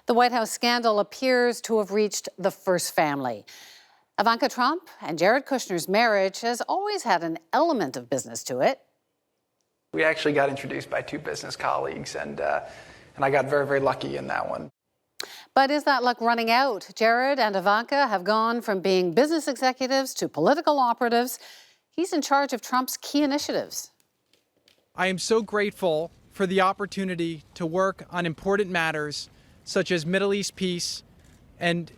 The White House scandal appears to have reached the first family. Ivanka Trump and Jared Kushner's marriage has always had an element of business to it. We actually got introduced by two business colleagues, and I got very, very lucky in that one. But is that luck running out? Jared and Ivanka have gone from being business executives to political operatives. He's in charge of Trump's key initiatives. I am so grateful for the opportunity to work on important matters such as Middle East peace and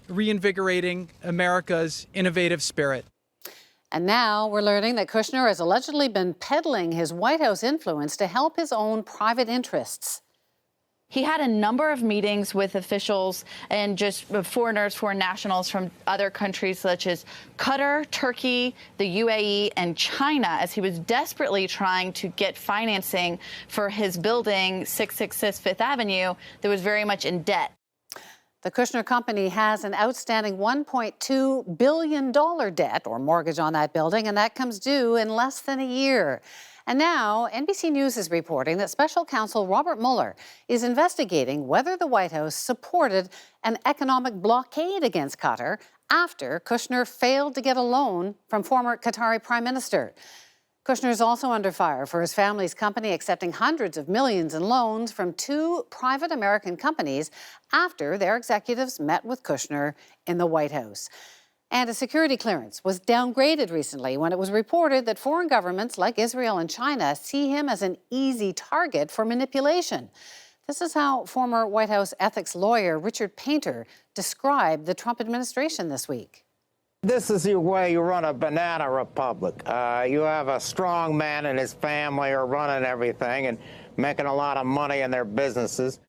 reinvigorating America's innovative spirit. And now we're learning that Kushner has allegedly been peddling his White House influence to help his own private interests. He had a number of meetings with officials and just foreign nationals from other countries such as Qatar, Turkey, the UAE, and China, as he was desperately trying to get financing for his building, 666 Fifth Avenue, that was very much in debt. The Kushner company has an outstanding $1.2 billion debt or mortgage on that building, and that comes due in less than a year. And now, NBC News is reporting that Special Counsel Robert Mueller is investigating whether the White House supported an economic blockade against Qatar after Kushner failed to get a loan from former Qatari Prime Minister. Kushner is also under fire for his family's company accepting hundreds of millions in loans from two private American companies after their executives met with Kushner in the White House. And a security clearance was downgraded recently when it was reported that foreign governments like Israel and China see him as an easy target for manipulation. This is how former White House ethics lawyer Richard Painter described the Trump administration this week. This is the way you run a banana republic. You have a strong man and his family are running everything and making a lot of money in their businesses.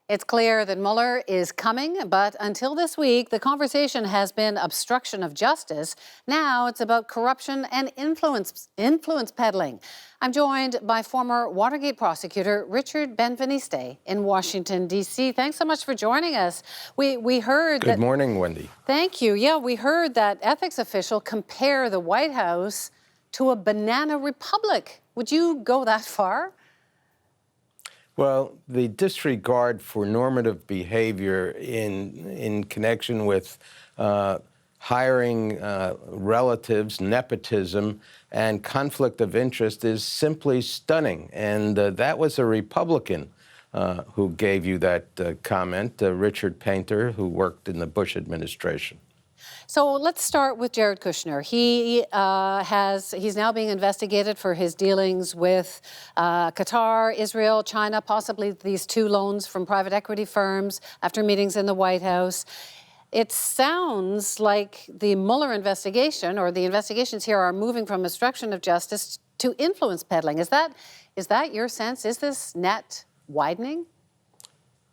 It's clear that Mueller is coming, but until this week, the conversation has been obstruction of justice. Now it's about corruption and influence peddling. I'm joined by former Watergate prosecutor Richard Ben-Veniste in Washington, D.C. Thanks so much for joining us. We heard that... Good morning, Wendy. Thank you. Yeah, we heard that ethics official compare the White House to a banana republic. Would you go that far? Well, the disregard for normative behavior in connection with hiring relatives, nepotism, and conflict of interest is simply stunning. And that was a Republican who gave you that comment, Richard Painter, who worked in the Bush administration. So let's start with Jared Kushner. He's now being investigated for his dealings with Qatar, Israel, China, possibly these two loans from private equity firms after meetings in the White House. It sounds like the Mueller investigation or the investigations here are moving from obstruction of justice to influence peddling. Is that your sense? Is this net widening?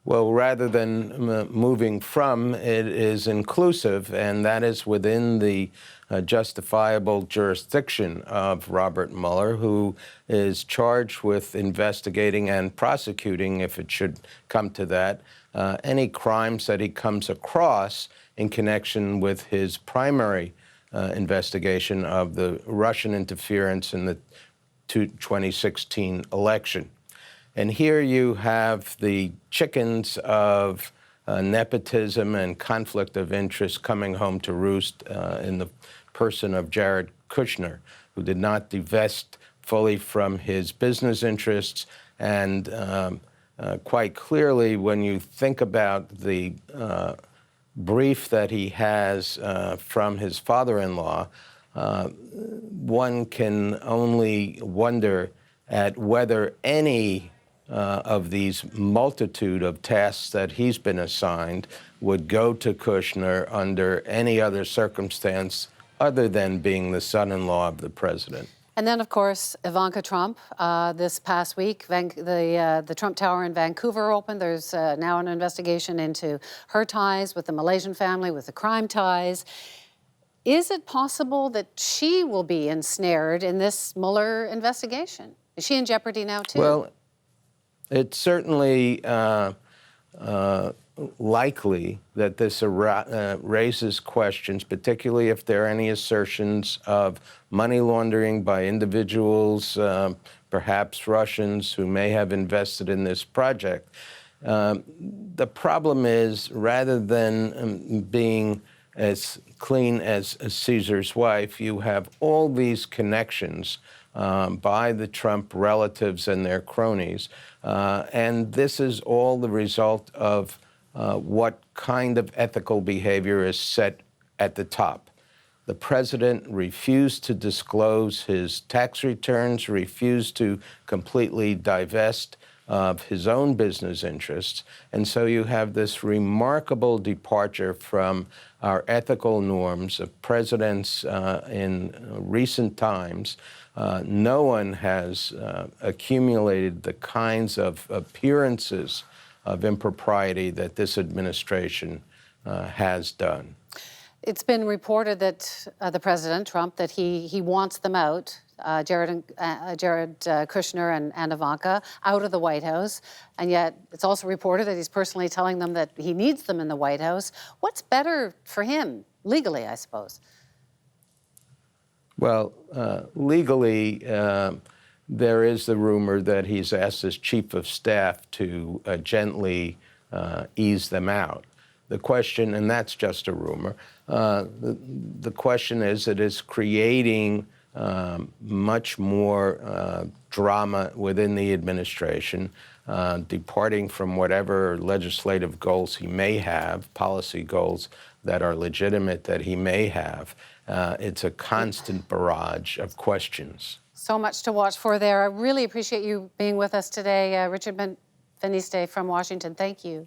Well, rather than moving from, it is inclusive, and that is within the justifiable jurisdiction of Robert Mueller, who is charged with investigating and prosecuting, if it should come to that, any crimes that he comes across in connection with his primary investigation of the Russian interference in the 2016 election. And here you have the chickens of nepotism and conflict of interest coming home to roost in the person of Jared Kushner, who did not divest fully from his business interests. And quite clearly, when you think about the brief that he has from his father-in-law, one can only wonder at whether any of these multitude of tasks that he's been assigned would go to Kushner under any other circumstance other than being the son-in-law of the president. And then, of course, Ivanka Trump. This past week, the Trump Tower in Vancouver opened. There's now an investigation into her ties with the Malaysian family, with the crime ties. Is it possible that she will be ensnared in this Mueller investigation? Is she in jeopardy now, too? Well, it's certainly likely that this raises questions, particularly if there are any assertions of money laundering by individuals perhaps Russians who may have invested in this project. The problem is, rather than being as clean as Caesar's wife, you have all these connections by the Trump relatives and their cronies. And this is all the result of what kind of ethical behavior is set at the top. The president refused to disclose his tax returns, refused to completely divest of his own business interests. And so you have this remarkable departure from our ethical norms of presidents in recent times. No one has accumulated the kinds of appearances of impropriety that this administration has done. It's been reported that the President, Trump, that he wants them out, Jared Kushner and Ivanka, out of the White House. And yet it's also reported that he's personally telling them that he needs them in the White House. What's better for him, legally, I suppose? Well, legally, there is the rumor that he's asked his chief of staff to gently ease them out. The question, and that's just a rumor, the question is it is creating much more drama within the administration, departing from whatever legislative goals he may have, policy goals that are legitimate that he may have. It's a constant barrage of questions. So much to watch for there. I really appreciate you being with us today, Richard Ben-Veniste from Washington. Thank you.